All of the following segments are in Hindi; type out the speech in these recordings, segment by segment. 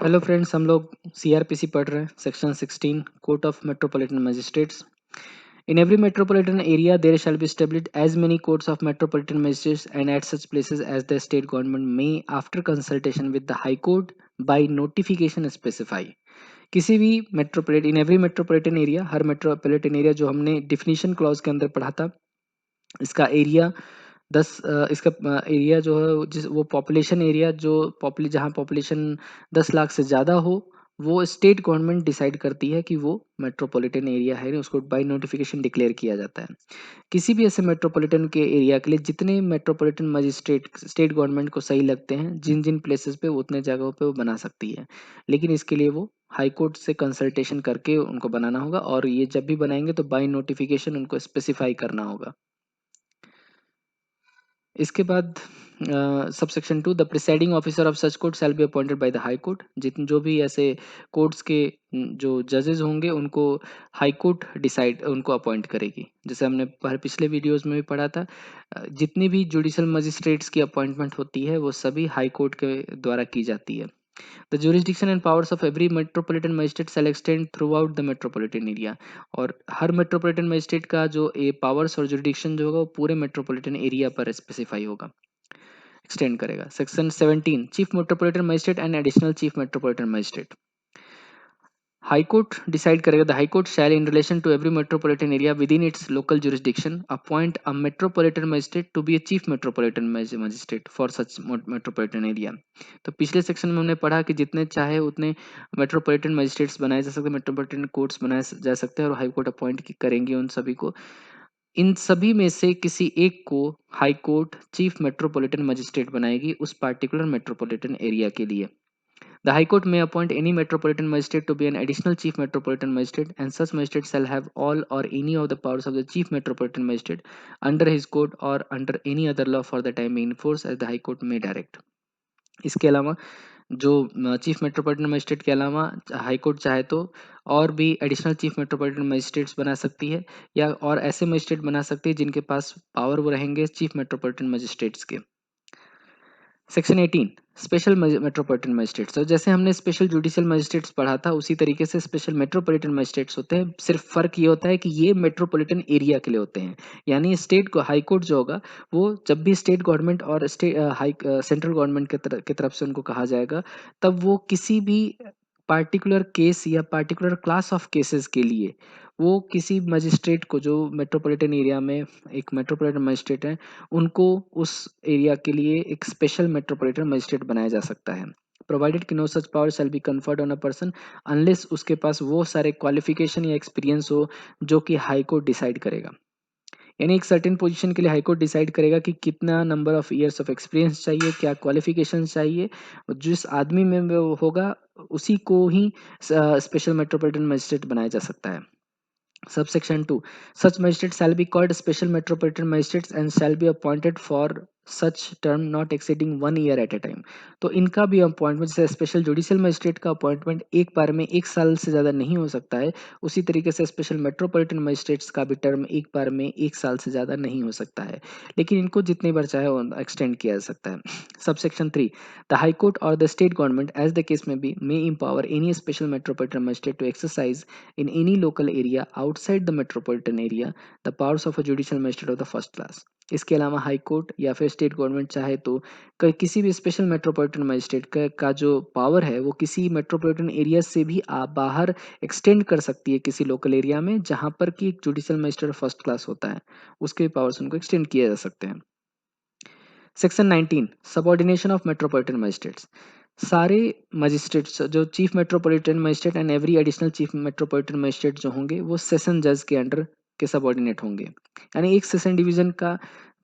हेलो फ्रेंड्स, हम लोग सीआरपीसी पढ़ रहे हैं। Section 16 court of metropolitan magistrates. In every metropolitan area there shall be established as many courts of metropolitan magistrates and at such places as the state government may after consultation with the high court by notification specify। किसी भी मेट्रोपॉलिटन इन एवरी मेट्रोपॉलिटन एरिया, हर मेट्रोपॉलिटन एरिया जो हमने डिफिनीशन क्लॉज के अंदर पढ़ा था, इसका एरिया 10 इसका एरिया जो है जिस वो पॉपुलेशन एरिया जो जहाँ पॉपुलेशन 10 लाख से ज़्यादा हो, वो स्टेट गवर्नमेंट डिसाइड करती है कि वो मेट्रोपॉलिटन एरिया है, उसको बाय नोटिफिकेशन डिक्लेयर किया जाता है। किसी भी ऐसे मेट्रोपॉलिटन के एरिया के लिए जितने मेट्रोपॉलिटन मजिस्ट्रेट स्टेट गवर्नमेंट को सही लगते हैं, जिन-जिन प्लेसेस पे उतने जगहों पे वो बना सकती है। लेकिन इसके लिए वो हाई कोर्ट से कंसल्टेशन करके उनको बनाना होगा और ये जब भी बनाएँगे तो बाय नोटिफिकेशन उनको स्पेसिफाई करना होगा। इसके बाद subsection 2 the presiding officer of such court shall be appointed by the high court. जितने जो भी ऐसे कोर्ट्स के जो जजेस होंगे उनको हाई कोर्ट डिसाइड उनको अपॉइंट करेगी। जैसे हमने पिछले वीडियोस में भी पढ़ा था, जितनी भी जुडिशियल मजिस्ट्रेट्स की अपॉइंटमेंट होती है वो सभी हाई कोर्ट के द्वारा की जाती है। The jurisdiction and powers of every metropolitan magistrate shall extend throughout the metropolitan area। और हर मेट्रोपॉलिटन मजिस्ट्रेट का जो ए पावर्स और जुरिडिक्शन जो होगा वो पूरे मेट्रोपॉलिटन एरिया पर स्पेसिफाई होगा, एक्सटेंड करेगा। Section 17 chief metropolitan magistrate and additional chief metropolitan magistrate. High court decide करेगा the high court shall in relation to every metropolitan area within its local jurisdiction appoint a metropolitan magistrate to be a chief metropolitan magistrate for such metropolitan area. तो पिछले सेक्शन में हमने पढ़ा कि जितने चाहे उतने मेट्रोपॉलिटन मजिस्ट्रेट्स बनाए जा सकते हैं, मेट्रोपॉलिटन कोर्ट्स बनाए जा सकते हैं और हाई कोर्ट अपॉइंट करेंगे उन सभी को। इन सभी में से किसी एक को high court chief metropolitan magistrate बनाएगी उस पार्टिकुलर मेट्रोपॉलिटन एरिया के लिए। The High Court may appoint any metropolitan magistrate to be an additional chief metropolitan magistrate, and such magistrate shall have all or any of the powers of the chief metropolitan magistrate under his code or under any other law for the time in force as the High Court may direct। इसके अलावा जो चीफ मेट्रोपॉलिटन मजिस्ट्रेट के अलावा हाई कोर्ट चाहे तो और भी एडिशनल चीफ मेट्रोपॉलिटन मजिस्ट्रेट्स बना सकती है या और ऐसे मजिस्ट्रेट बना सकती है जिनके पास पावर वो रहेंगे चीफ मेट्रोपॉलिटन मजिस्ट्रेट्स के। Section 18 special metropolitan magistrates. तो जैसे हमने स्पेशल जुडिशियल मजिस्ट्रेट्स पढ़ा था उसी तरीके से स्पेशल मेट्रोपॉलिटन मजिस्ट्रेट्स होते हैं। सिर्फ फर्क ये होता है कि ये मेट्रोपॉलिटन एरिया के लिए होते हैं। यानी स्टेट को हाई कोर्ट जो होगा वो जब भी स्टेट गवर्नमेंट और सेंट्रल गवर्नमेंट की तरफ से उनको कहा जाएगा, तब वो किसी भी पार्टिकुलर केस या पार्टिकुलर क्लास ऑफ केसेस के लिए वो किसी मजिस्ट्रेट को जो मेट्रोपॉलिटन एरिया में एक मेट्रोपॉलिटन मजिस्ट्रेट है उनको उस एरिया के लिए एक स्पेशल मेट्रोपॉलिटन मजिस्ट्रेट बनाया जा सकता है। प्रोवाइडेड कि no such power shall be conferred on a person unless उसके पास वो सारे क्वालिफिकेशन या एक्सपीरियंस हो जो कि हाई कोर्ट डिसाइड करेगा। यानी एक सर्टेन पोजीशन के लिए हाई कोर्ट डिसाइड करेगा कि कितना number of years of experience चाहिए, क्या क्वालिफिकेशन चाहिए। जिस आदमी में वो होगा उसी को ही स्पेशल मेट्रोपॉलिटन मजिस्ट्रेट बनाया जा सकता है। Subsection 2 such magistrates shall be called special metropolitan magistrates and shall be appointed for such term not exceeding 1 year at a time। तो इनका भी अपॉइंटमेंट जैसे स्पेशल जुडिशियल मजिस्ट्रेट का अपॉइंटमेंट एक बार में 1 साल से ज़्यादा नहीं हो सकता है, उसी तरीके से स्पेशल मेट्रोपॉलिटन मजिस्ट्रेट्स का भी टर्म एक बार में 1 साल से ज़्यादा नहीं हो सकता है, लेकिन इनको जितनी बार चाहे एक्सटेंड किया जा सकता है। सबसेक्शन 3 द हाई कोर्ट और the state government as the case may be may empower any special metropolitan magistrate to exercise in any local area outside the metropolitan area the powers of a judicial magistrate of the first class। इसके अलावा हाई कोर्ट या फिर स्टेट गवर्नमेंट चाहे तो किसी भी स्पेशल मेट्रोपॉलिटन मजिस्ट्रेट का जो पावर है वो किसी मेट्रोपॉलिटन एरिया से भी बाहर एक्सटेंड कर सकती है किसी लोकल एरिया में जहां पर कि एक जुडिशियल मजिस्ट्रेट फर्स्ट क्लास होता है, उसके पावर्स उनको एक्सटेंड किए जा सकते हैं। Section 19 subordination of metropolitan magistrates. सारे मजिस्ट्रेट्स जो chief metropolitan magistrate and every additional chief metropolitan magistrate जो होंगे वो सेशन जज के अंडर के सबऑर्डिनेट होंगे। यानी एक सेशन डिवीजन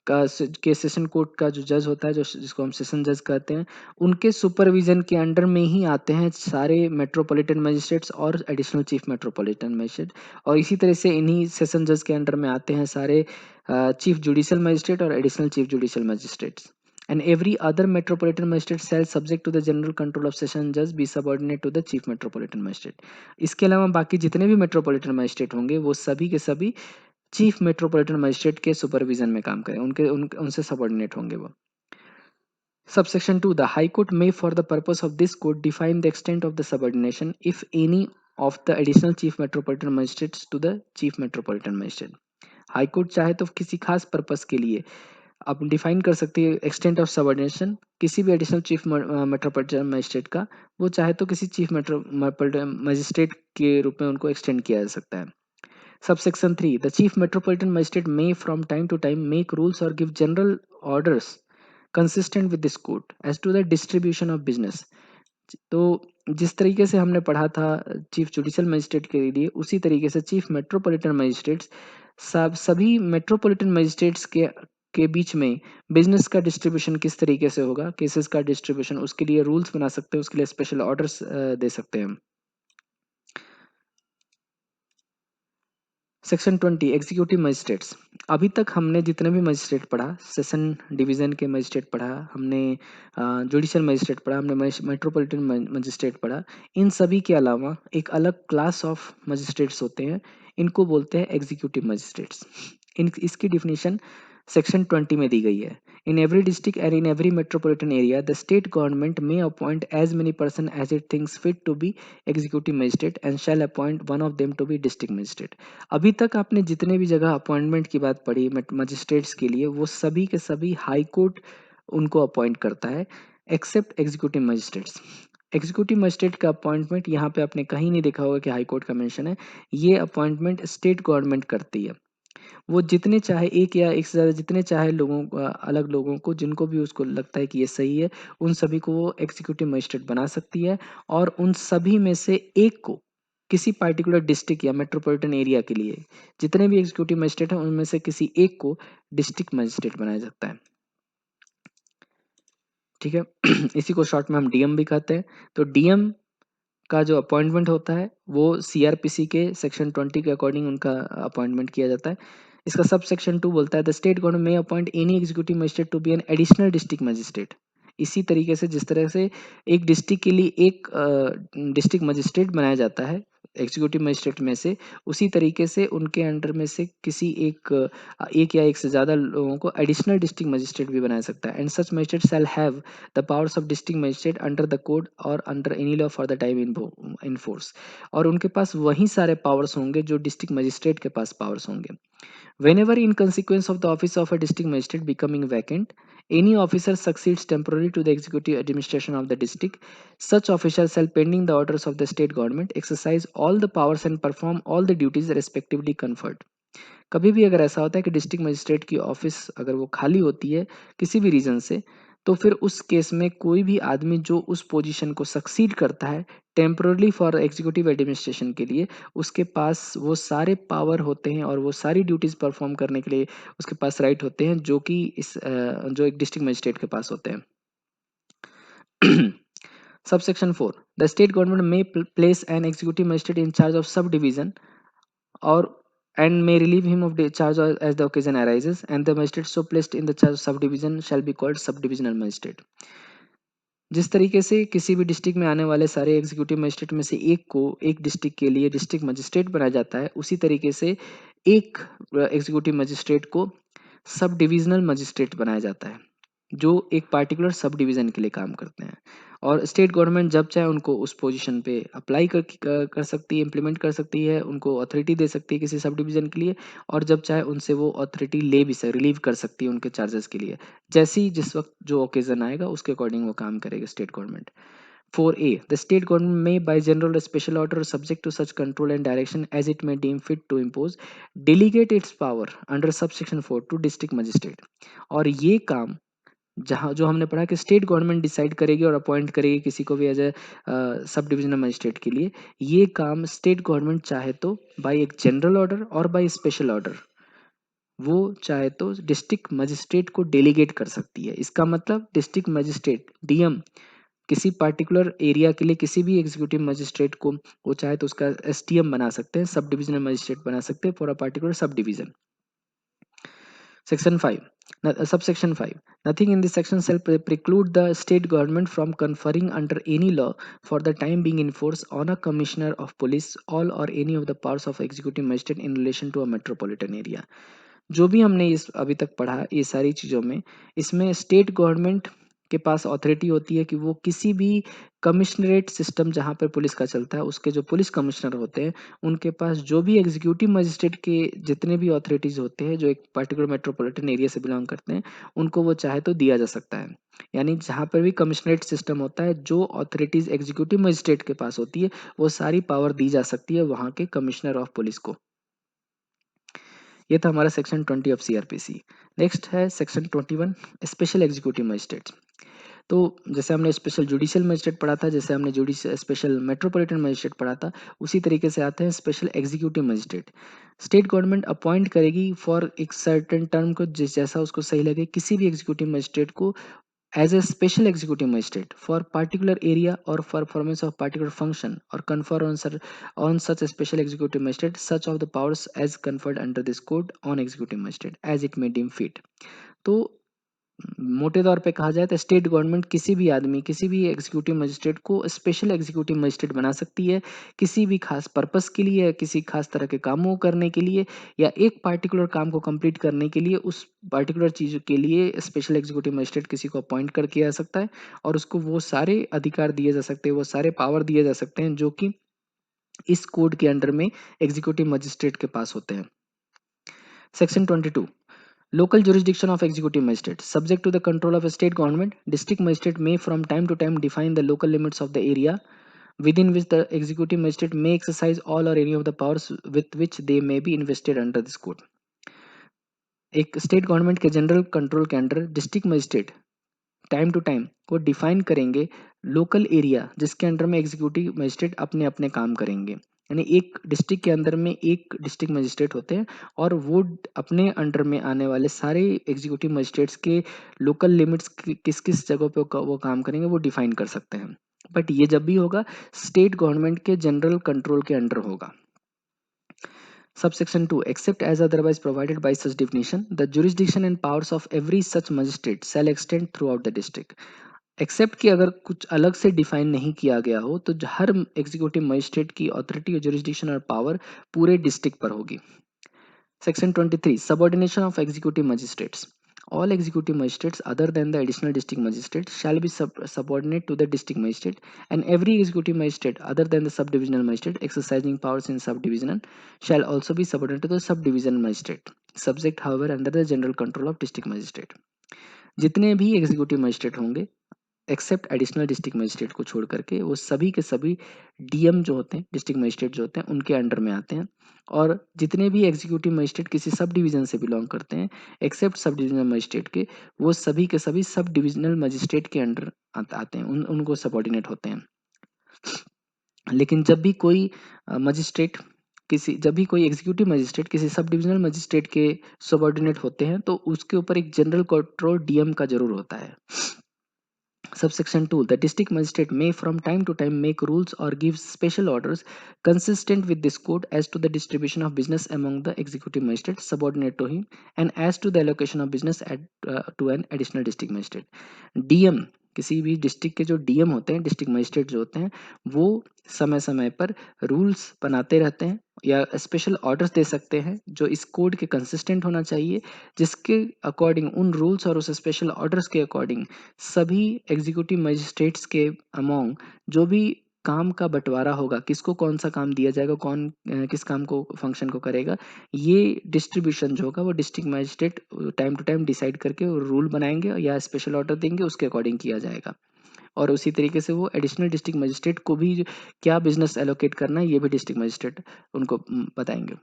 के सेशन कोर्ट का जो जज होता है जो जिसको हम सेशन जज कहते हैं, उनके सुपरविजन के अंडर में ही आते हैं सारे मेट्रोपॉलिटन मजिस्ट्रेट्स और एडिशनल चीफ मेट्रोपॉलिटन मजिस्ट्रेट। और इसी तरह से इन्हीं सेशन जज के अंडर में आते हैं सारे चीफ जुडिशियल मजिस्ट्रेट और additional chief judicial magistrates. And every other metropolitan magistrate shall subject to the general control of session judge be subordinate to the chief metropolitan magistrate। इसके अलावा बाकी जितने भी मेट्रोपॉलिटन मजिस्ट्रेट होंगे वो सभी के सभी चीफ मेट्रोपॉलिटन मजिस्ट्रेट के सुपरविजन में काम करें, उनसे सबऑर्डिनेट होंगे वो। Subsection 2. The High Court may, for the purpose of this code, define the extent of the subordination, if any, of the additional Chief Metropolitan Magistrates to the Chief Metropolitan Magistrate. High court चाहे तो किसी खास पर्पस के लिए आप डिफाइन कर सकती है एक्सटेंट ऑफ सबऑर्डिनेशन किसी भी एडिशनल चीफ मेट्रोपॉलिटन मजिस्ट्रेट का, वो चाहे तो किसी चीफ मेट्रोपॉलिटन मजिस्ट्रेट के रूप में उनको एक्सटेंड किया जा सकता है. Subsection 3. The Chief Metropolitan Magistrate may from time to time make rules or give general orders consistent with this code as to the distribution of business. तो जिस तरीके से हमने पढ़ा था चीफ जुडिशियल मजिस्ट्रेट के लिए, उसी तरीके से चीफ मेट्रोपॉलिटन मजिस्ट्रेट्स सभी मेट्रोपॉलिटन मजिस्ट्रेट्स के बीच में बिजनेस का डिस्ट्रीब्यूशन किस तरीके से होगा, केसेस का डिस्ट्रीब्यूशन, उसके लिए रूल्स बना सकते हैं, उसके लिए स्पेशल ऑर्डर्स दे सकते हैं. Section 20 executive magistrates. अभी तक हमने जितने भी मजिस्ट्रेट पढ़ा, सेशन डिवीज़न के मजिस्ट्रेट पढ़ा, हमने जुडिशियल मजिस्ट्रेट पढ़ा, हमने मेट्रोपॉलिटन मजिस्ट्रेट पढ़ा, इन सभी के अलावा एक अलग क्लास ऑफ मजिस्ट्रेट्स होते हैं, इनको बोलते हैं एग्जीक्यूटिव मजिस्ट्रेट्स. इसकी डिफिनीशन सेक्शन 20 में दी गई है. In every district and in every metropolitan area, the state government may appoint as many person as it thinks fit to be executive magistrate and shall appoint one of them to be district magistrate. अभी तक आपने जितने भी जगह अपॉइंटमेंट की बात पढ़ी मजिस्ट्रेट्स के लिए, वो सभी के सभी हाई कोर्ट उनको अपॉइंट करता है, except executive magistrates. Executive magistrate का अपॉइंटमेंट यहाँ पे आपने कहीं नहीं देखा होगा कि हाई कोर्ट का मेंशन है. ये अपॉइंटमेंट स्टेट गवर्नमेंट करती है. वो जितने चाहे एक या एक से ज़्यादा जितने चाहे लोगों अलग लोगों को जिनको भी उसको लगता है कि ये सही है, उन सभी को वो एग्जीक्यूटिव मजिस्ट्रेट बना सकती है, और उन सभी में से एक को किसी पार्टिकुलर डिस्ट्रिक्ट या मेट्रोपॉलिटन एरिया के लिए जितने भी एग्जीक्यूटिव मजिस्ट्रेट हैं उनमें से किसी एक को डिस्ट्रिक्ट मजिस्ट्रेट बनाया जाता है. ठीक है. इसी को शॉर्ट में हम डीएम भी कहते हैं. तो डीएम का जो अपॉइंटमेंट होता है वो सीआरपीसी के सेक्शन 20 के अकॉर्डिंग उनका अपॉइंटमेंट किया जाता है. इसका सब सेक्शन 2 बोलता है the state government may appoint any executive magistrate to be an additional district magistrate. इसी तरीके से जिस तरह से एक डिस्ट्रिक्ट के लिए एक डिस्ट्रिक्ट मजिस्ट्रेट बनाया जाता है एग्जीक्यूटिव मजिस्ट्रेट में से, उसी तरीके से उनके अंडर में से किसी एक या एक से ज़्यादा लोगों को एडिशनल डिस्ट्रिक्ट मजिस्ट्रेट भी बनाया सकता है. And such magistrate shall have the powers of district magistrate under the code और under any law for the time in force. और उनके पास वही सारे पावर्स होंगे जो डिस्ट्रिक्ट मजिस्ट्रेट के पास पावर्स होंगे. Whenever, in consequence of the office of a district magistrate becoming vacant, any officer succeeds temporarily to the executive administration of the district, such officer shall, pending the orders of the state government, exercise all the powers and perform all the duties respectively conferred. कभी भी अगर ऐसा होता है कि डिस्ट्रिक्ट मजिस्ट्रेट की ऑफिस अगर वो खाली होती है किसी भी रीज़न से, तो फिर उस केस में कोई भी आदमी जो उस पोजीशन को सक्सीड करता है टेम्पररी फॉर एग्जीक्यूटिव एडमिनिस्ट्रेशन के लिए, उसके पास वो सारे पावर होते हैं और वो सारी ड्यूटीज़ परफॉर्म करने के लिए उसके पास राइट होते हैं जो कि जो एक डिस्ट्रिक्ट मजिस्ट्रेट के पास होते हैं. Subsection 4. The state government may place an executive magistrate in charge of subdivision or and may relieve him of the charge as the occasion arises, and the magistrate so placed in the charge of subdivision shall be called subdivisional magistrate. जिस तरीके से किसी भी डिस्ट्रिक्ट में आने वाले सारे एग्जीक्यूटिव मजिस्ट्रेट में से एक को एक डिस्ट्रिक्ट के लिए डिस्ट्रिक्ट मजिस्ट्रेट बनाया जाता है, उसी तरीके से एक एग्जीक्यूटिव मजिस्ट्रेट को सब डिविजनल मजिस्ट्रेट बनाया जाता है जो एक पार्टिकुलर सब डिवीजन के लिए काम करते हैं. और स्टेट गवर्नमेंट जब चाहे उनको उस पोजीशन पे अप्लाई कर सकती है, इम्प्लीमेंट कर सकती है, उनको अथॉरिटी दे सकती है किसी सब डिवीजन के लिए, और जब चाहे उनसे वो अथॉरिटी ले भी रिलीव कर सकती है उनके चार्जेस के लिए. जैसे ही जिस वक्त जो ओकेजन आएगा उसके अकॉर्डिंग वो काम करेगा state government. 4A. The state government may, by general or special order, subject to such control and direction as it may deem fit to impose, delegate its power under subsection 4 to district magistrate. और ये काम जहाँ जो हमने पढ़ा कि स्टेट गवर्नमेंट डिसाइड करेगी और अपॉइंट करेगी किसी को भी as a sub divisional magistrate के लिए, ये काम स्टेट गवर्नमेंट चाहे तो बाय एक जनरल ऑर्डर और बाय स्पेशल ऑर्डर वो चाहे तो डिस्ट्रिक्ट मजिस्ट्रेट को डेलीगेट कर सकती है. इसका मतलब डिस्ट्रिक्ट मजिस्ट्रेट डीएम किसी पार्टिकुलर एरिया के लिए किसी भी एग्जीक्यूटिव मजिस्ट्रेट को वो चाहे तो उसका एसटीएम बना सकते हैं, सब डिविजनल मजिस्ट्रेट बना सकते हैं for a particular sub division. Section 5. Subsection 5. Nothing in this section shall preclude the state government from conferring under any law for the time being in force on a commissioner of police all or any of the powers of executive magistrate in relation to a metropolitan area. जो भी हमने इस अभी तक पढ़ा ये सारी चीज़ों में, इसमें स्टेट गवर्नमेंट के पास ऑथोरिटी होती है कि वो किसी भी कमिश्नरेट सिस्टम जहाँ पर पुलिस का चलता है, उसके जो पुलिस कमिश्नर होते हैं, उनके पास जो भी एग्जीक्यूटिव मजिस्ट्रेट के जितने भी ऑथोरिटीज़ होते हैं, जो एक पर्टिकुलर मेट्रोपॉलिटन एरिया से बिलोंग करते हैं, उनको वो चाहे तो दिया जा सकता है। यानी जहाँ पर भी कमिश्नरेट सिस्टम होता है, जो ऑथोरिटीज़ एग्जीक्यूटिव मजिस्ट्रेट के पास होती है, वो सारी पावर दी जा सकती है वहाँ के कमिश्नर ऑफ पुलिस को। ये था हमारा सेक्शन 20 ऑफ सीआरपीसी। नेक्स्ट है सेक्शन 21, स्पेशल एग्जीक्यूटिव मजिस्ट्रेट। तो जैसे हमने स्पेशल जुडिशियल मजिस्ट्रेट पढ़ा था, जैसे हमने जुडिशियल स्पेशल मेट्रोपॉलिटन मजिस्ट्रेट पढ़ा था, उसी तरीके से आते हैं special executive magistrate. State government appoint करेगी फॉर एक सर्टेन टर्म को, जैसा उसको सही लगे, किसी भी एग्जीक्यूटिव मजिस्ट्रेट को as a special executive magistrate for particular area or for performance of particular function or confer on such a special executive magistrate such of the powers as conferred under this code on executive magistrate as it may deem fit। तो मोटे तौर पे कहा जाए तो स्टेट गवर्नमेंट किसी भी आदमी, किसी भी एग्जीक्यूटिव मजिस्ट्रेट को स्पेशल एग्जीक्यूटिव मजिस्ट्रेट बना सकती है, किसी भी खास पर्पस के लिए, किसी खास तरह के कामों को करने के लिए, या एक पार्टिकुलर काम को कंप्लीट करने के लिए, उस पार्टिकुलर चीज़ के लिए स्पेशल एग्जीक्यूटिव मजिस्ट्रेट किसी को अपॉइंट कर किया जा सकता है, और उसको वो सारे अधिकार दिए जा सकते हैं, वो सारे पावर दिए जा सकते हैं जो कि इस कोड के अंडर में एग्जीक्यूटिव मजिस्ट्रेट के पास होते हैं। Section 22, local jurisdiction of executive magistrate. Subject to the control of a state government, district magistrate may from time to time define the local limits of the area within which the executive magistrate may exercise all or any of the powers with which they may be invested under this code। एक स्टेट गवर्नमेंट के जनरल कंट्रोल के under district magistrate time to time वो डिफाइन करेंगे लोकल एरिया जिसके अंडर में एग्जीक्यूटिव मजिस्ट्रेट अपने अपने काम करेंगे। यानी एक डिस्ट्रिक्ट के अंदर में एक डिस्ट्रिक्ट मजिस्ट्रेट होते हैं, और वो अपने अंडर में आने वाले सारे एग्जीक्यूटिव मजिस्ट्रेट्स के लोकल लिमिट्स किस किस जगह पे वो काम करेंगे वो डिफाइन कर सकते हैं। बट ये जब भी होगा स्टेट गवर्नमेंट के जनरल कंट्रोल के अंडर होगा। Subsection 2, except as otherwise provided by such definition, the jurisdiction and powers of every such magistrate shall extend throughout the district। Except कि अगर कुछ अलग से डिफाइन नहीं किया गया हो तो हर एग्जीक्यूटिव मजिस्ट्रेट की ऑथोरिटी और जुरिस्डिक्शन और पावर पूरे डिस्ट्रिक्ट पर होगी। Section 23, subordination of executive magistrates. All executive magistrates other than the additional district magistrate shall be subordinate to the district magistrate, and every executive magistrate other than the subdivisional magistrate exercising powers in subdivision shall also be subordinate to the subdivisional magistrate, subject however under the general control of district magistrate। जितने भी एग्जीक्यूटिव मजिस्ट्रेट होंगे एक्सेप्ट एडिशनल डिस्ट्रिक्ट मजिस्ट्रेट को छोड़ करके वो सभी के सभी डीएम जो होते हैं, डिस्ट्रिक्ट मजिस्ट्रेट जो होते हैं, उनके अंडर में आते हैं। और जितने भी एग्जीक्यूटिव मजिस्ट्रेट किसी सब डिवीजन से बिलोंग करते हैं एक्सेप्ट सब डिविजनल मजिस्ट्रेट के, वो सभी के सभी सब डिविजनल मजिस्ट्रेट के अंडर आते हैं, उनको सबॉर्डिनेट होते हैं। लेकिन जब भी कोई मजिस्ट्रेट जब भी कोई एग्जीक्यूटिव मजिस्ट्रेट किसी सब डिविजनल मजिस्ट्रेट के सबॉर्डिनेट होते हैं तो उसके ऊपर एक जनरल कंट्रोल डीएम का जरूर होता है। Subsection 2, the district magistrate may from time to time make rules or give special orders consistent with this code as to the distribution of business among the executive magistrate subordinate to him and as to the allocation of business to an additional district magistrate। DM, किसी भी डिस्ट्रिक्ट के जो डीएम होते हैं, डिस्ट्रिक्ट मजिस्ट्रेट जो होते हैं, वो समय समय पर रूल्स बनाते रहते हैं या स्पेशल ऑर्डर्स दे सकते हैं जो इस कोड के कंसिस्टेंट होना चाहिए, जिसके अकॉर्डिंग उन रूल्स और उस स्पेशल ऑर्डर्स के अकॉर्डिंग सभी एग्जीक्यूटिव मजिस्ट्रेट्स के अमोंग जो भी काम का बंटवारा होगा, किसको कौन सा काम दिया जाएगा, कौन किस काम को फंक्शन को करेगा, ये डिस्ट्रीब्यूशन जो होगा वो district magistrate time to time decide करके रूल बनाएंगे या स्पेशल ऑर्डर देंगे, उसके अकॉर्डिंग किया जाएगा। और उसी तरीके से वो एडिशनल डिस्ट्रिक्ट मजिस्ट्रेट को भी क्या बिजनेस एलोकेट करना है ये भी डिस्ट्रिक्ट मजिस्ट्रेट उनको बताएंगे।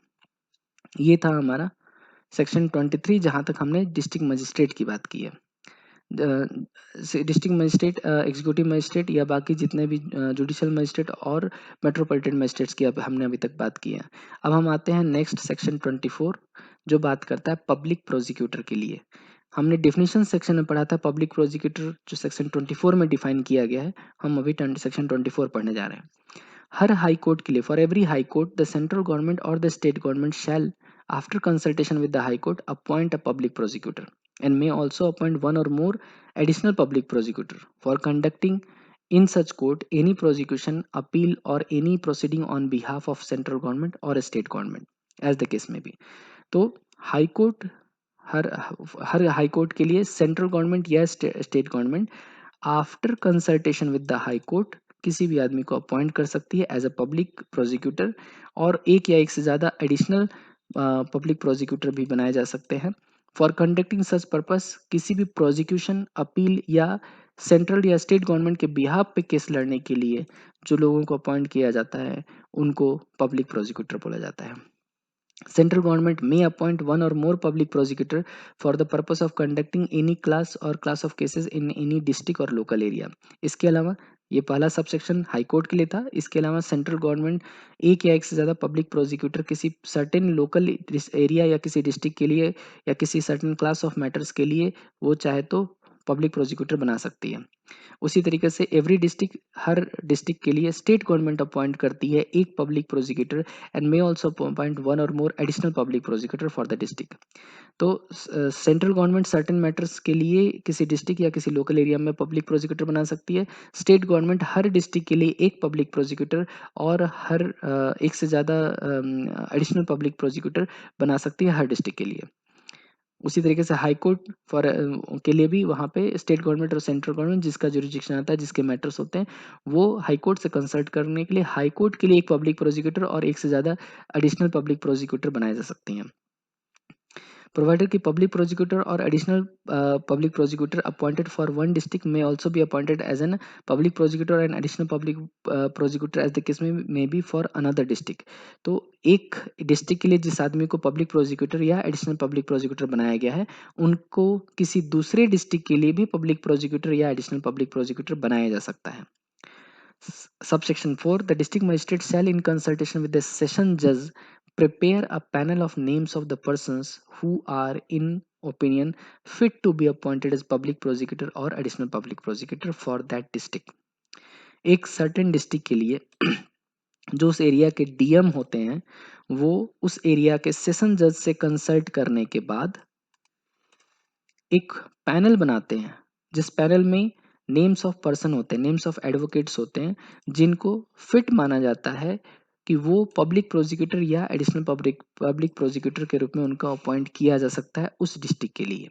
ये था हमारा सेक्शन 23 जहाँ तक हमने डिस्ट्रिक्ट मजिस्ट्रेट की बात की है। डिस्ट्रिक्ट मजिस्ट्रेट, एग्जीक्यूटिव मजिस्ट्रेट या बाकी जितने भी जुडिशियल मजिस्ट्रेट और मेट्रोपॉलिटन मजिस्ट्रेट्स की हमने अभी तक बात की है। अब हम आते हैं नेक्स्ट सेक्शन 24 जो बात करता है पब्लिक प्रोसिक्यूटर के लिए। हमने डेफिनेशन सेक्शन में पढ़ा था पब्लिक प्रोसिक्यूटर जो सेक्शन 24 में डिफाइन किया गया है, हम अभी सेक्शन 24 पढ़ने जा रहे हैं। हर हाई कोर्ट के लिए for every high court the central government और the state government shall after consultation with the high court appoint a public prosecutor and may also appoint one or more additional public prosecutor for conducting in such court any prosecution, appeal or any proceeding on behalf of central government or state government as the case may be। तो हाई कोर्ट हर हर हाई कोर्ट के लिए सेंट्रल गवर्नमेंट या state government after consultation with the high court किसी भी आदमी को अपॉइंट कर सकती है एज अ पब्लिक प्रोसिक्यूटर, और एक या एक से ज़्यादा एडिशनल पब्लिक प्रोसिक्यूटर भी बनाए जा सकते हैं। फॉर कंडक्टिंग सच पर्पस किसी भी प्रोसिक्यूशन, अपील या सेंट्रल या स्टेट गवर्नमेंट के बिहाफ पे केस लड़ने के लिए जो लोगों को अपॉइंट किया जाता है उनको पब्लिक प्रोसिक्यूटर बोला जाता है। Central government may appoint one or more public prosecutor for the purpose of conducting any class of cases in any district or local area. इसके अलावा ये पहला सबसेक्शन हाई कोर्ट के लिए था। इसके अलावा सेंट्रल गवर्नमेंट एक या एक से ज़्यादा पब्लिक प्रोसिक्यूटर किसी सर्टेन लोकल एरिया या किसी डिस्ट्रिक्ट के लिए या किसी सर्टेन क्लास ऑफ मैटर्स के लिए वो चाहे तो पब्लिक प्रोसिक्यूटर बना सकती है। उसी तरीके से एवरी डिस्ट्रिक्ट, हर डिस्ट्रिक्ट के लिए स्टेट गवर्नमेंट अपॉइंट करती है एक public prosecutor and may also appoint one और more additional public prosecutor for the district. तो सेंट्रल गवर्नमेंट सर्टेन मैटर्स के लिए किसी डिस्ट्रिक्ट या किसी लोकल एरिया में पब्लिक प्रोसिक्यूटर बना सकती है। स्टेट गवर्नमेंट हर डिस्ट्रिक्ट के लिए एक पब्लिक प्रोसिक्यूटर और हर एक से ज़्यादा एडिशनल पब्लिक प्रोसिक्यूटर बना सकती है हर डिस्ट्रिक्ट के लिए। उसी तरीके से हाई कोर्ट फॉर के लिए भी वहाँ पे स्टेट गवर्नमेंट और सेंट्रल गवर्नमेंट जिसका जुरिडिक्शन आता है, जिसके मैटर्स होते हैं, वो हाई कोर्ट से कंसल्ट करने के लिए हाई कोर्ट के लिए एक पब्लिक प्रोसिक्यूटर और एक से ज़्यादा एडिशनल पब्लिक प्रोसिक्यूटर बनाए जा सकती हैं। Provided कि public prosecutor or additional public prosecutor appointed for one district may also be appointed as an public prosecutor and additional public prosecutor as the case may be for another district। तो एक डिस्ट्रिक्ट के लिए जिस आदमी को पब्लिक प्रोसिक्यूटर या एडिशनल पब्लिक प्रोसिक्यूटर बनाया गया है उनको किसी दूसरे डिस्ट्रिक्ट के लिए भी पब्लिक प्रोसिक्यूटर या एडिशनल पब्लिक प्रोसिक्यूटर बनाया जा सकता है। Subsection 4. The district magistrate shall, in consultation with the session judge, prepare a panel of names of the persons who are, in opinion, fit to be appointed as public prosecutor or additional public prosecutor for that district. एक सर्टेन डिस्ट्रिक्ट के लिए जो उस एरिया के डीएम होते हैं वो उस एरिया के सेशन जज से कंसल्ट करने के बाद एक पैनल बनाते हैं, जिस पैनल में नेम्स ऑफ पर्सन होते हैं, नेम्स ऑफ एडवोकेट्स होते हैं, जिनको फिट माना जाता है कि वो पब्लिक प्रोसिक्यूटर या एडिशनल पब्लिक प्रोसिक्यूटर के रूप में उनका अपॉइंट किया जा सकता है उस डिस्ट्रिक्ट के लिए।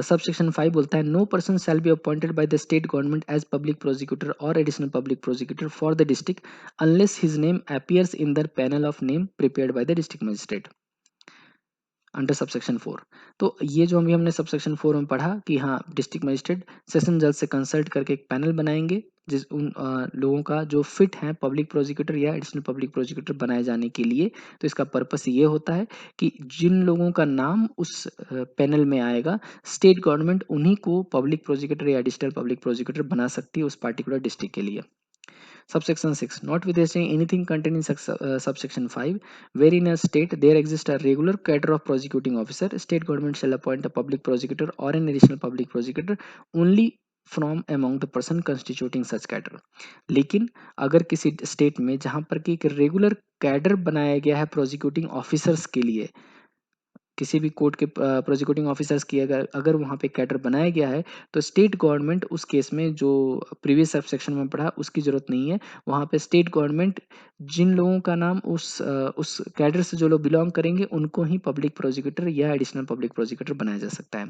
सबसेक्शन 5 बोलता है no person shall be appointed by the state government as public prosecutor और additional public prosecutor for the district unless his name appears in the panel of name prepared by the district magistrate under subsection 4। तो ये जो हमने सबसेक्शन 4 में पढ़ा कि हाँ डिस्ट्रिक्ट मजिस्ट्रेट सेशन जज से कंसल्ट करके एक पैनल बनाएंगे जिस उन लोगों का जो फिट है पब्लिक प्रोसिक्यूटर या एडिशनल पब्लिक प्रोसिक्यूटर बनाए जाने के लिए। तो इसका पर्पस ये होता है कि जिन लोगों का नाम उस पैनल में आएगा स्टेट गवर्नमेंट उन्हीं को पब्लिक प्रोसिक्यूटर या एडिशनल पब्लिक प्रोसिक्यूटर बना सकती है उस पार्टिकुलर डिस्ट्रिक्ट के लिए। Subsection 6. Notwithstanding anything contained in subsection 5, wherein a state there exists a regular cadre of prosecuting officer, state government shall appoint a public prosecutor or an additional public prosecutor only from among the person constituting such cadre. लेकिन अगर किसी स्टेट में जहां पर कि एक रेगुलर कैडर बनाया गया है प्रोसिक्यूटिंग ऑफिसर्स के लिए, किसी भी कोर्ट के प्रोसिक्यूटिंग ऑफिसर्स की अगर अगर वहाँ पे कैडर बनाया गया है तो स्टेट गवर्नमेंट उस केस में जो प्रीवियस सबसेक्शन में पढ़ा उसकी ज़रूरत नहीं है। वहाँ पे स्टेट गवर्नमेंट जिन लोगों का नाम उस कैडर से जो लोग बिलोंग करेंगे उनको ही पब्लिक प्रोसिक्यूटर या एडिशनल पब्लिक प्रोसिक्यूटर बनाया जा सकता है।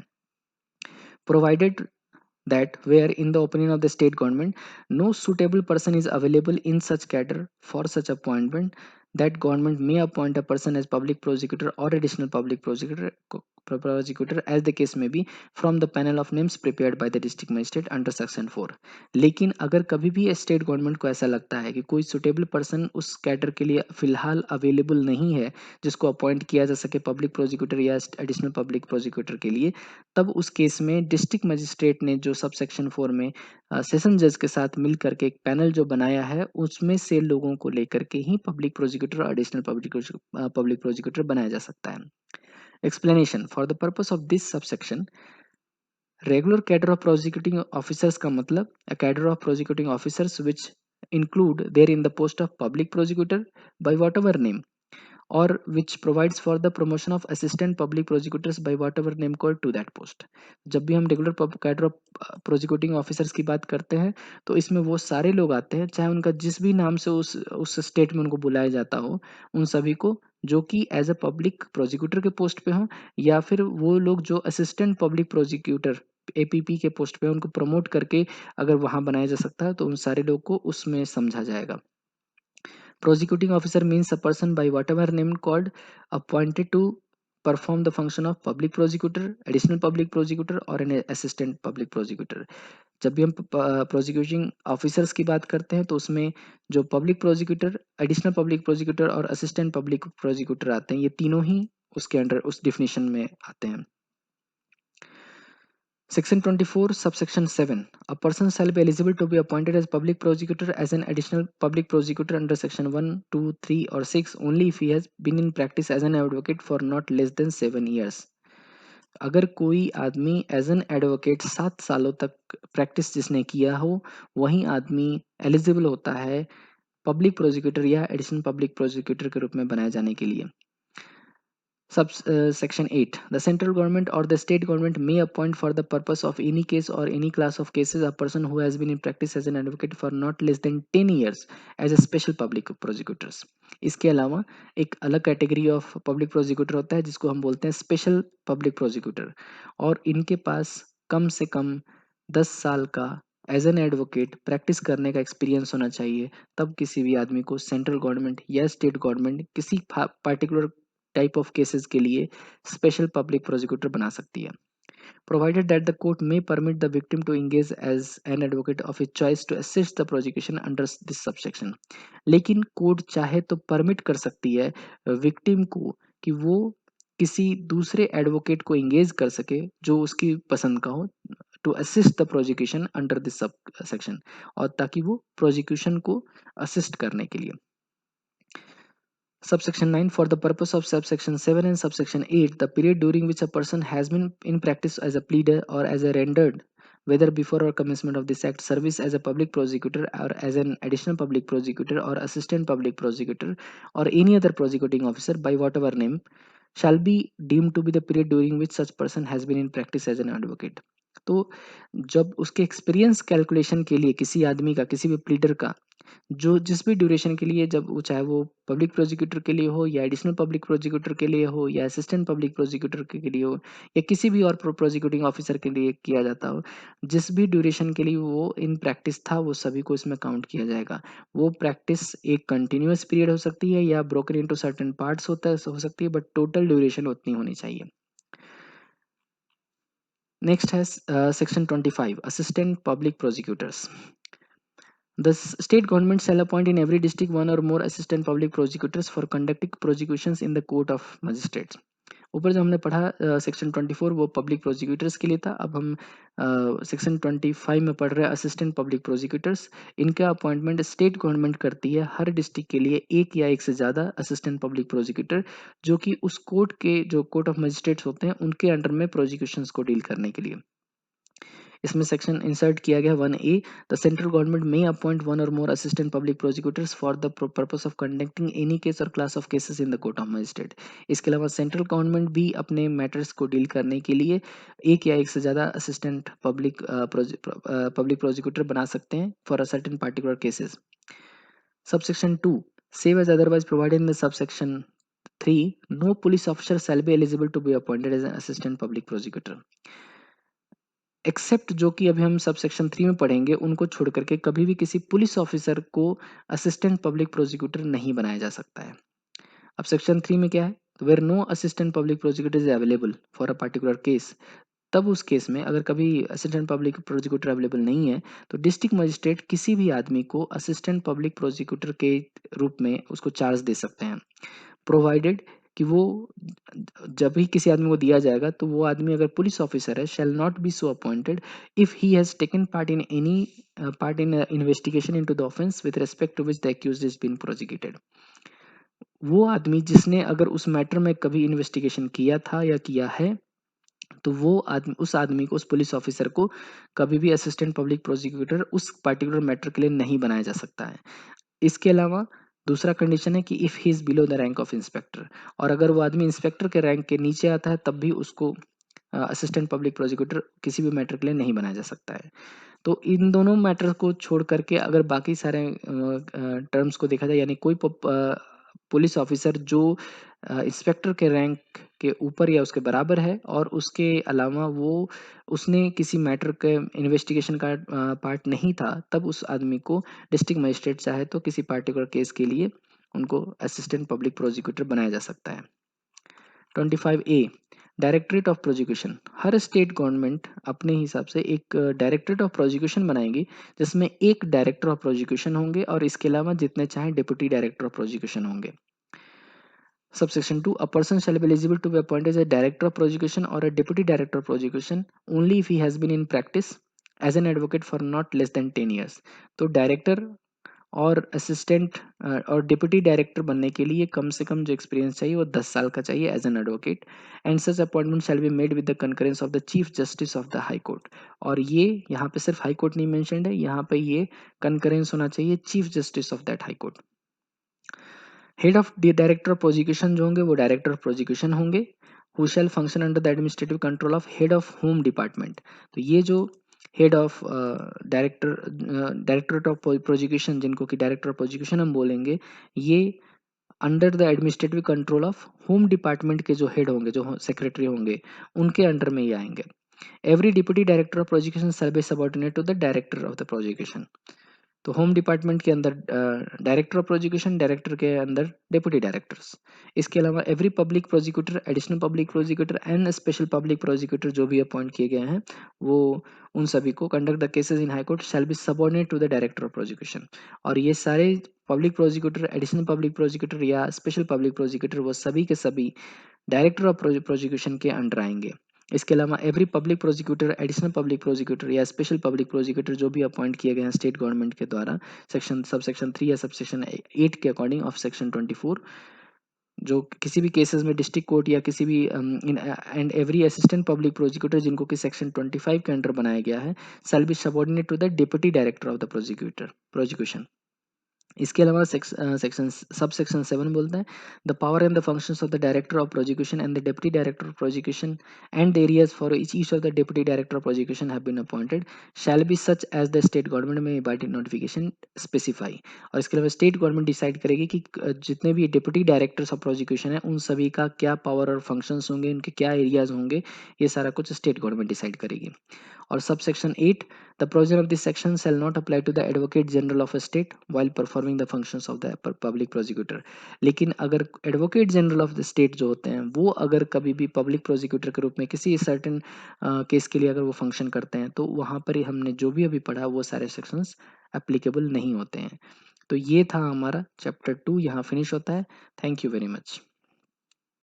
Provided that where in the opinion of the state government no suitable person is available in such cadre for such appointment, that government may appoint a person as public prosecutor or additional public prosecutor as the case may be from the panel of names prepared by the district magistrate under section 4। लेकिन अगर कभी भी स्टेट गवर्नमेंट को ऐसा लगता है कि कोई सुटेबल पर्सन उस कैडर के लिए फिलहाल अवेलेबल नहीं है जिसको अपॉइंट किया जा सके पब्लिक प्रोसिक्यूटर या एडिशनल पब्लिक प्रोसिक्यूटर के लिए, तब उस केस में डिस्ट्रिक्ट मजिस्ट्रेट ने जो सब सेक्शन 4 में सेशन जज के साथ मिल करके एक पैनल जो बनाया है उसमें से लोगों को लेकर के ही पब्लिक प्रोसिक्यूटर और एडिशनल पब्लिक प्रोसिक्यूटर बनाया जा सकता है। Explanation for the purpose of this subsection, regular cadre of prosecuting officers का मतलब a cadre of prosecuting officers which include there in the post of public prosecutor by whatever name or which provides for the promotion of assistant public prosecutors by whatever name called to that post। जब भी हम regular cadre of prosecuting officers की बात करते हैं तो इसमें वो सारे लोग आते हैं चाहे उनका जिस भी नाम से उस स्टेट में उनको बुलाया जाता हो, उन सभी को जो कि एज अ पब्लिक प्रोसिक्यूटर के पोस्ट पे हो या फिर वो लोग जो असिस्टेंट पब्लिक प्रोसिक्यूटर एपीपी के पोस्ट पे उनको प्रमोट करके अगर वहाँ बनाया जा सकता है तो उन सारे लोग को उसमें समझा जाएगा। Prosecuting officer means a person by whatever name called appointed to perform the function of public prosecutor, additional public prosecutor or an assistant public prosecutor। जब भी हम प्रोसिक्यूटिंग ऑफिसर्स की बात करते हैं तो उसमें जो public prosecutor, additional public prosecutor और असिस्टेंट पब्लिक प्रोसिक्यूटर आते हैं, ये तीनों ही उसके अंडर उस डिफिनीशन में आते हैं। Section 24, subsection 7. A person shall be eligible to be appointed as public prosecutor as an additional public prosecutor under section 1, 2, 3 or 6 only if he has been in practice as an advocate for not less than 7 years. अगर कोई आदमी एज एन एडवोकेट 7 सालों तक प्रैक्टिस जिसने किया हो, वही आदमी एलिजिबल होता है पब्लिक प्रोसिक्यूटर या एडिशनल पब्लिक प्रोसिक्यूटर के रूप में बनाए जाने के लिए। Section 8. The central government or the state government may appoint for the purpose of any case or any class of cases a person who has been in practice as an advocate for not less than 10 years as a special public prosecutors. इसके अलावा एक अलग कैटेगरी ऑफ पब्लिक प्रोसिक्यूटर होता है जिसको हम बोलते हैं स्पेशल पब्लिक प्रोसिक्यूटर, और इनके पास कम से कम 10 साल का एज एन एडवोकेट प्रैक्टिस करने का एक्सपीरियंस होना चाहिए, तब किसी भी आदमी को सेंट्रल गवर्नमेंट या स्टेट गवर्नमेंट किसी पार्टिकुलर टाइप ऑफ केसेस के लिए स्पेशल पब्लिक प्रोसिक्यूटर बना सकती है। Provided that the court may permit the victim to engage as an advocate of his choice to assist the prosecution under this subsection। लेकिन कोर्ट चाहे तो परमिट कर सकती है विक्टिम को कि वो किसी दूसरे एडवोकेट को एंगेज कर सके जो उसकी पसंद का हो, to assist the prosecution under this sub section, और ताकि वो प्रोसिक्यूशन को असिस्ट करने के लिए। Subsection 9. For the purpose of subsection 7 and subsection 8, the period during which a person has been in practice as a pleader or as a rendered, whether before or commencement of this act, service as a public prosecutor or as an additional public prosecutor or assistant public prosecutor or any other prosecuting officer by whatever name, shall be deemed to be the period during which such person has been in practice as an advocate। तो जब उसके एक्सपीरियंस कैलकुलेशन के लिए किसी आदमी का, किसी भी प्लीडर का, जो जिस भी ड्यूरेशन के लिए, जब वो चाहे वो पब्लिक प्रोसिक्यूटर के लिए हो या एडिशनल पब्लिक प्रोसिक्यूटर के लिए हो या असिस्टेंट पब्लिक प्रोसिक्यूटर के लिए हो या किसी भी और प्रोसिक्यूटिंग ऑफिसर के लिए किया जाता हो, जिस भी ड्यूरेशन के लिए वो इन प्रैक्टिस था वो सभी को इसमें काउंट किया जाएगा। वो प्रैक्टिस एक कंटिन्यूअस पीरियड हो सकती है या ब्रोकन इनटू सर्टेन पार्ट्स हो सकती है, बट टोटल ड्यूरेशन उतनी होनी चाहिए। नेक्स्ट है section 25, assistant public prosecutors. The state government shall appoint in every district one or more assistant public prosecutors for conducting prosecutions in the court of magistrates। ऊपर जो हमने पढ़ा सेक्शन 24 वो पब्लिक प्रोसिक्यूटर्स के लिए था। अब हम सेक्शन 25 में पढ़ रहे हैं असिस्टेंट पब्लिक प्रोसिक्यूटर्स। इनका अपॉइंटमेंट स्टेट गवर्नमेंट करती है हर डिस्ट्रिक्ट के लिए एक या एक से ज़्यादा असिस्टेंट पब्लिक प्रोसिक्यूटर, जो कि उस कोर्ट के जो कोर्ट ऑफ मजिस्ट्रेट्स होते हैं उनके अंडर में प्रोसिक्यूशंस को डील करने के लिए। इसमें सेक्शन इंसर्ट किया गया 1A। The central government may appoint one और more assistant public prosecutors for the purpose of conducting any case और class of cases in the court of magistrate. इसके अलावा सेंट्रल गवर्नमेंट भी अपने मैटर्स को डील करने के लिए एक या एक से ज़्यादा असिस्टेंट पब्लिक प्रोसिक्यूटर बना सकते हैं for a certain particular cases. Subsection 2, save as otherwise provided in the subsection 3, no police officer shall be eligible to be appointed as an assistant public prosecutor। Except जो कि अभी हम सब सेक्शन 3 में पढ़ेंगे, उनको छोड़ करके कभी भी किसी पुलिस ऑफिसर को असिस्टेंट पब्लिक प्रोसिक्यूटर नहीं बनाया जा सकता है। अब सेक्शन 3 में क्या है, where no assistant public prosecutor is available for a particular case, तब उस केस में अगर कभी असिस्टेंट पब्लिक प्रोसिक्यूटर अवेलेबल नहीं है तो डिस्ट्रिक्ट मजिस्ट्रेट किसी भी आदमी को असिस्टेंट पब्लिक प्रोसिक्यूटर के रूप में उसको चार्ज दे सकते हैं, प्रोवाइडेड कि वो जब भी किसी आदमी को दिया जाएगा तो वो आदमी अगर पुलिस ऑफिसर है shall not be so appointed if he has taken part in any part in investigation into the offence with respect to which the accused is been prosecuted. वो आदमी जिसने अगर उस मैटर में कभी इन्वेस्टिगेशन किया था या किया है तो वो आदमी, उस आदमी को, उस पुलिस ऑफिसर को कभी भी असिस्टेंट पब्लिक प्रोसिक्यूटर उस पर्टिकुलर मैटर के लिए नहीं बनाया जा सकता है। इसके अलावा दूसरा कंडीशन है कि if he is below the rank of inspector, और अगर वो आदमी इंस्पेक्टर के रैंक के नीचे आता है तब भी उसको असिस्टेंट पब्लिक प्रोसिक्यूटर किसी भी मैटर के लिए नहीं बनाया जा सकता है। तो इन दोनों मैटर को छोड़ करके अगर बाकी सारे टर्म्स को देखा जाए, यानी कोई पुलिस ऑफिसर जो इंस्पेक्टर के रैंक के ऊपर या उसके बराबर है और उसके अलावा वो उसने किसी मैटर के इन्वेस्टिगेशन का पार्ट नहीं था, तब उस आदमी को डिस्ट्रिक्ट मजिस्ट्रेट चाहे तो किसी पार्टिकुलर केस के लिए उनको असिस्टेंट पब्लिक प्रोसिक्यूटर बनाया जा सकता है। 25A directorate of prosecution. Her state government अपने हिसाब से एक डायरेक्टरेट ऑफ प्रोसिक्यूशन बनाएंगी, जिसमें एक डायरेक्टर ऑफ प्रोसिक्यूशन होंगे और इसके अलावा जितने चाहें डिप्टी डायरेक्टर ऑफ प्रोसिक्यूशन होंगे। Subsection 2, a person shall be eligible to be appointed as a director of prosecution or a deputy director of prosecution only if he has been in practice as an advocate for not less than 10 years। तो डायरेक्टर और असिस्टेंट और डिप्टी डायरेक्टर बनने के लिए कम से कम जो एक्सपीरियंस चाहिए वो 10 साल का चाहिए as an advocate. And such appointment shall be made with the concurrence of the chief justice of the high court. और ये यहाँ पे सिर्फ हाई कोर्ट नहीं मेंशन्ड है, यहाँ पे ये कंकरेंस होना चाहिए chief justice of that high court. Head of the director of prosecution जो होंगे वो डायरेक्टर ऑफ प्रोसिक्यूशन होंगे, who shell function under the administrative control of head of home department. तो ये जो head of directorate of prosecution, जिनको कि डायरेक्टर ऑफ प्रोसिक्यूशन हम बोलेंगे, ये under the administrative control of home department के जो हेड होंगे, जो सेक्रेटरी होंगे, उनके अंडर में ये आएंगे। Every deputy director of prosecution shall be subordinate to the director of the prosecution. तो होम डिपार्टमेंट के अंदर डायरेक्टर ऑफ प्रोसिक्यूशन, डायरेक्टर के अंदर डेप्यूटी डायरेक्टर्स। इसके अलावा every public prosecutor, additional public prosecutor and special public prosecutor जो भी अपॉइंट किए गए हैं, वो उन सभी को conduct the cases in high court shall be subordinate to the director of prosecution. और ये सारे public prosecutor, additional public prosecutor या स्पेशल पब्लिक प्रोसिक्यूटर वो सभी के सभी डायरेक्टर ऑफ प्रोसिक्यूशन के अंडर आएंगे। इसके अलावा every public prosecutor, additional public prosecutor या स्पेशल पब्लिक प्रोसिक्यूटर जो भी अपॉइंट किए गए हैं स्टेट गवर्नमेंट के द्वारा सेक्शन सबसेक्शन 3 या सबसेक्शन 8 के अकॉर्डिंग ऑफ सेक्शन 24, जो किसी भी केसेस में डिस्ट्रिक्ट कोर्ट या किसी भी and every assistant public prosecutor जिनको कि सेक्शन 25 के अंडर बनाया गया है, shall be subordinate to the deputy director of the prosecution. इसके अलावा सेक्शन सब सेक्शन 7 बोलता है the power and the functions of the director of prosecution and the deputy director of prosecution and the areas for each of the deputy director of prosecution have been appointed shall be such as the state government में बाय नोटिफिकेशन स्पेसिफाई। और इसके अलावा स्टेट गवर्नमेंट डिसाइड करेगी कि जितने भी डिप्टी डायरेक्टर्स ऑफ प्रोसिक्यूशन है उन सभी का क्या पावर और फंक्शंस होंगे, उनके क्या एरियाज होंगे, ये सारा कुछ स्टेट गवर्नमेंट डिसाइड करेगी। और sub section 8, the provision of this section shall not apply to the advocate general of a state while performing the functions of the public prosecutor। लेकिन अगर advocate general of the state जो होते हैं वो अगर कभी भी पब्लिक प्रोसिक्यूटर के रूप में किसी सर्टेन केस के लिए अगर वो फंक्शन करते हैं, तो वहाँ पर ही हमने जो भी अभी पढ़ा वो सारे सेक्शंस एप्लीकेबल नहीं होते हैं। तो ये था हमारा चैप्टर 2, यहाँ फिनिश होता है। Thank you very much.